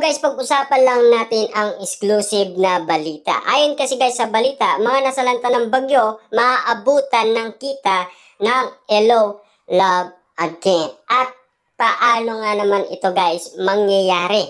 guys, pag-usapan lang natin ang exclusive na balita. Ayon kasi guys sa balita, mga nasalanta ng bagyo, maaabutan ng kita ng Hello, Love Again. At paano nga naman ito guys mangyayari?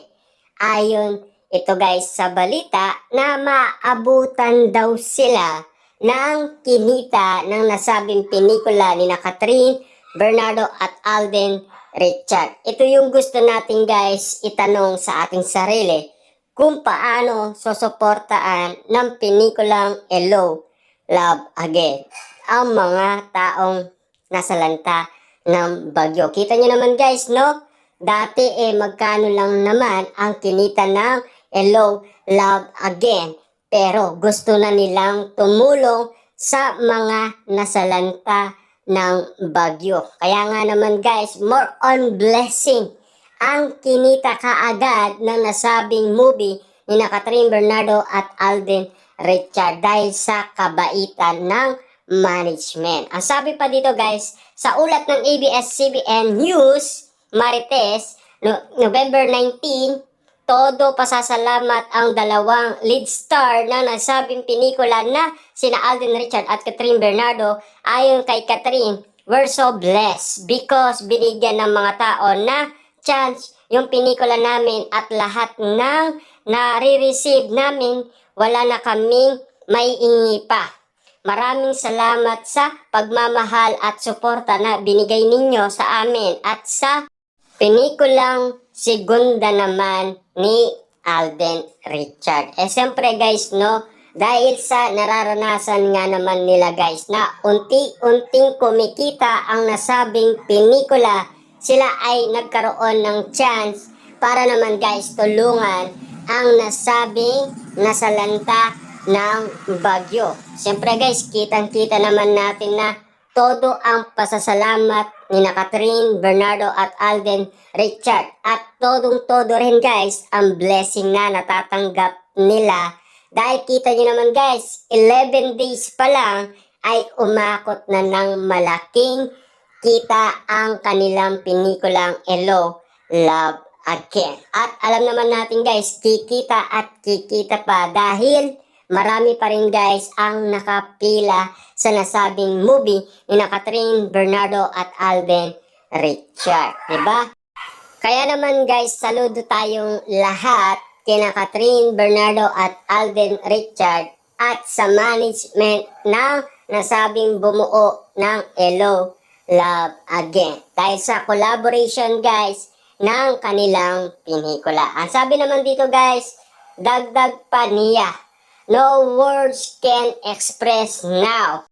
Ayon ito guys sa balita na maabutan daw sila ng kinita ng nasabing pelikula ni Catherine Bernardo at Alden Richard. Ito yung gusto natin guys itanong sa ating sarili kung paano susuportaan ng pelikulang Hello, Love Again ang mga taong nasalanta ng bagyo. Kita nyo naman guys, no? Dati magkano lang naman ang kinita ng Hello, Love Again. Pero gusto na nilang tumulong sa mga nasalanta ng bagyo. Kaya nga naman guys, more on blessing ang kinita kaagad ng nasabing movie ni Catherine Bernardo at Alden Richard dahil sa kabaitan ng management. Ang sabi pa dito guys, sa ulat ng ABS-CBN News, Marites, November 19, todo pasasalamat ang dalawang lead star na nasabing pelikula na sina Alden Richard at Catherine Bernardo. Ayon kay Catherine, we're so blessed because binigyan ng mga tao na chance yung pelikula namin at lahat ng nare-receive namin, wala na kaming maiingi pa. Maraming salamat sa pagmamahal at suporta na binigay ninyo sa amin at sa pelikulang Segunda naman ni Alden Richard. Siyempre guys, no, dahil sa nararanasan nga naman nila guys na unti-unting kumikita ang nasabing pelikula, sila ay nagkaroon ng chance para naman guys tulungan ang nasabing nasalanta ng bagyo. Siyempre guys, kitang-kita naman natin na todo ang pasasalamat ni Catherine Bernardo at Alden Richard. At todong-todo rin guys ang blessing na natatanggap nila. Dahil kita nyo naman guys, 11 days pa lang ay umakot na ng malaking kita ang kanilang pelikulang Hello, Love Again. At alam naman natin guys, kikita at kikita pa dahil marami pa rin guys ang nakapila sa nasabing movie ni Catherine Bernardo at Alden Richard. Diba? Kaya naman guys, saludo tayong lahat kina Catherine Bernardo at Alden Richard at sa management ng nasabing bumuo ng Hello, Love Again. Dahil sa collaboration guys ng kanilang pelikula. Ang sabi naman dito guys, dagdag pa niya, no words can express now.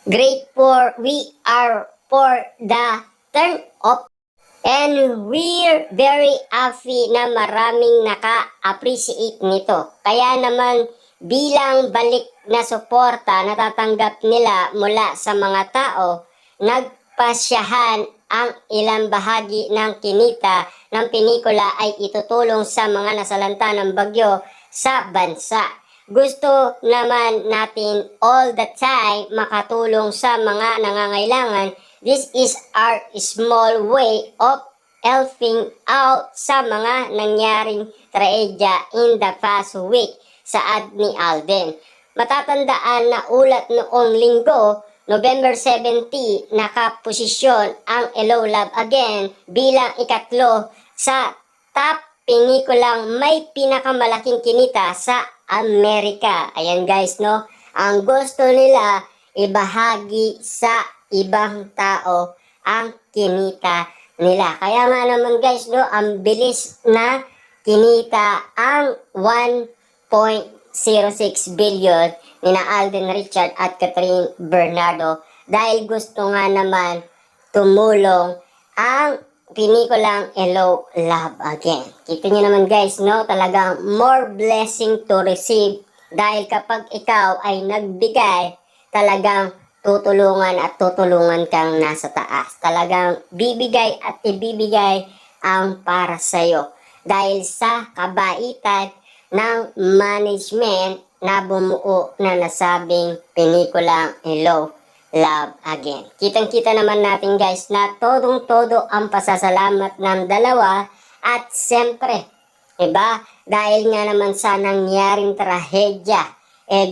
Grateful we are for the turn up and we're very happy na maraming naka-appreciate nito. Kaya naman bilang balik na suporta natatanggap nila mula sa mga tao, nagpasyahan ang ilang bahagi ng kinita ng pelikula ay itutulong sa mga nasalanta ng bagyo sa bansa. Gusto naman natin all the time makatulong sa mga nangangailangan. This is our small way of helping out sa mga nangyaring trahedya in the past week, saad ni Alden. Matatandaan na ulat noong linggo, November 17, nakaposisyon ang Hello, Love Again bilang ikatlo sa top pelikulang may pinakamalaking kinita sa Amerika. Ayan guys, no? Ang gusto nila ibahagi sa ibang tao ang kinita nila. Kaya nga naman guys, no, ang bilis na kinita ang 1.06 billion ni Alden Richard at Catherine Bernardo dahil gusto nga naman tumulong ang pelikulang Hello, Love Again. Kita nyo naman guys, no? Talagang more blessing to receive dahil kapag ikaw ay nagbigay, talagang tutulungan at tutulungan kang nasa taas. Talagang bibigay at ibibigay ang para sa'yo dahil sa kabaitan ng management na bumuo na nasabing pelikulang Hello, Love Again. Kitang-kita naman natin guys na todong-todo ang pasasalamat ng dalawa at siyempre Diba? Dahil nga naman sa nangyaring trahedya,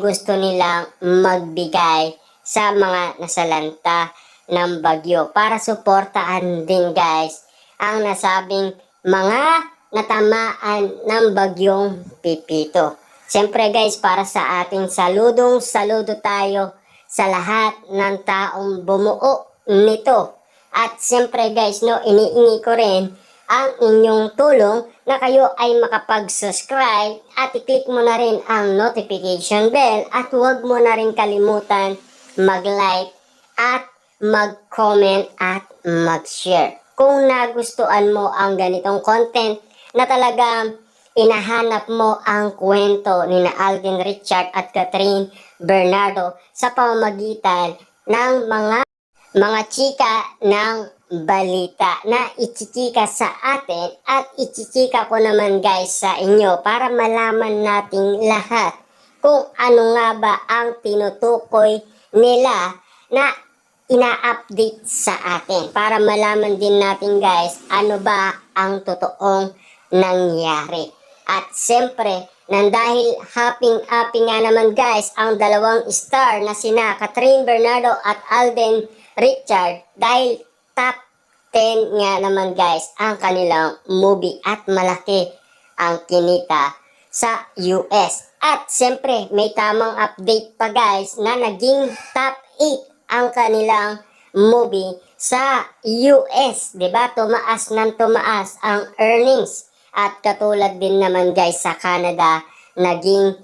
gusto nilang magbigay sa mga nasalanta ng bagyo para suportahan din guys ang nasabing mga natamaan ng bagyong Pipito. Siyempre guys, para sa ating saludo tayo sa lahat ng taong bumuo nito. At siyempre guys, no, iniingi ko rin ang inyong tulong na kayo ay makapag-subscribe at i-click mo na rin ang notification bell at huwag mo na rin kalimutan mag-like at mag-comment at mag-share. Kung nagustuhan mo ang ganitong content na talagang inahanap mo ang kwento ni na Alden Richard at Catherine Bernardo sa pamamagitan ng mga chika ng balita na ichichika sa atin at ichichika ko naman guys sa inyo para malaman nating lahat kung ano nga ba ang tinutukoy nila na ina-update sa atin para malaman din natin guys ano ba ang totoong nangyari. At siyempre, nang dahil happy nga naman guys ang dalawang star na sina Catherine Bernardo at Alden Richard dahil top 10 nga naman guys ang kanilang movie at malaki ang kinita sa US. At siyempre, may tamang update pa guys na naging top 8 ang kanilang movie sa US. Diba? Tumaas ng tumaas ang earnings. At katulad din naman guys sa Canada, naging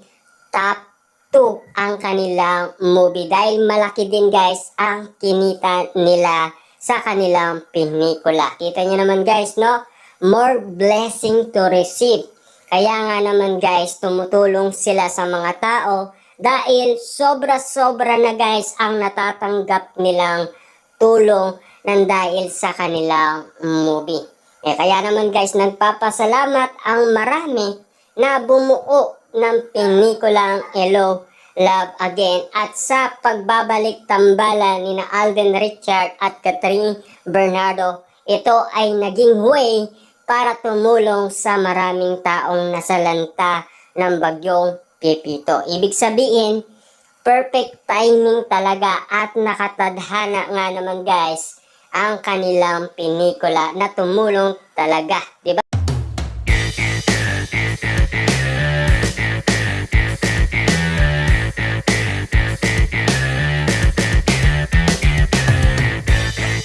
top 2 ang kanilang movie. Dahil malaki din guys ang kinita nila sa kanilang pelikula. Kita nyo naman guys, no? More blessing to receive. Kaya nga naman guys, tumutulong sila sa mga tao dahil sobra-sobra na guys ang natatanggap nilang tulong ng dahil sa kanilang movie. Kaya naman guys, nagpapasalamat ang marami na bumuo ng pelikulang Hello, Love Again at sa pagbabalik tambalan ni na Alden Richard at Catherine Bernardo. Ito ay naging way para tumulong sa maraming taong nasalanta ng bagyong Pipito. Ibig sabihin, perfect timing talaga at nakatadhana nga naman guys ang kanilang pelikula na tumulong talaga, di ba?